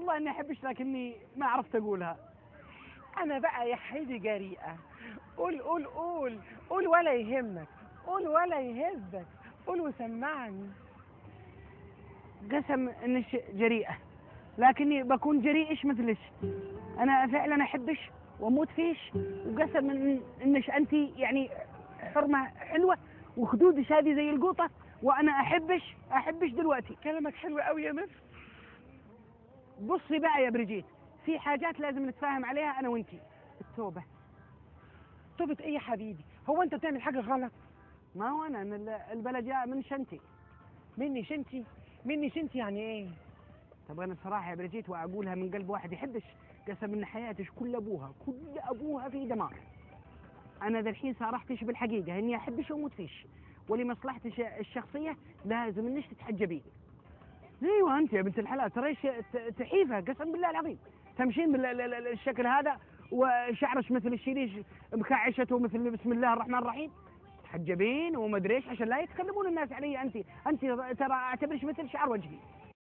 والله اني احبش لكني ما عرفت اقولها. انا بقى يا حيدي جريئة. قول قول قول قول ولا يهمك، قول ولا يهزك، قول وسمعني. قسم انش جريئة، لكني بكون جريء ايش مثلش. انا فعلا احبش واموت فيش، وقسم انش انت يعني حرمة حلوة وخدودش هذه زي القوطة، وانا احبش دلوقتي. كلامك حلو قوي يا مف. بصي بقى يا بريجيت، في حاجات لازم نتفاهم عليها انا وانتي. التوبة. توبة ايه يا حبيبي؟ هو انت بتعمل حاجة غلط؟ ما هو انا من البلد جاء من شنتي. مني شنتي؟ مني شنتي يعني ايه؟ طب انا الصراحة يا بريجيت واقولها من قلب واحد يحبش، قسم ان حياتش كل ابوها في دمار. انا ذا الحين صارحتش بالحقيقة اني احبش واموت فيش، ولمصلحتش الشخصية لازم انش تتحجبين. ايوه انت يا بنت الحلال ترى تحيفه قسم بالله العظيم، تمشين بالشكل هذا وشعرش مثل الشريش مكعشته مثل بسم الله الرحمن الرحيم، تحجبين وما ادري ايش عشان لا يتكلمون الناس علي. انت ترى اعتبرش مثل شعر وجهي.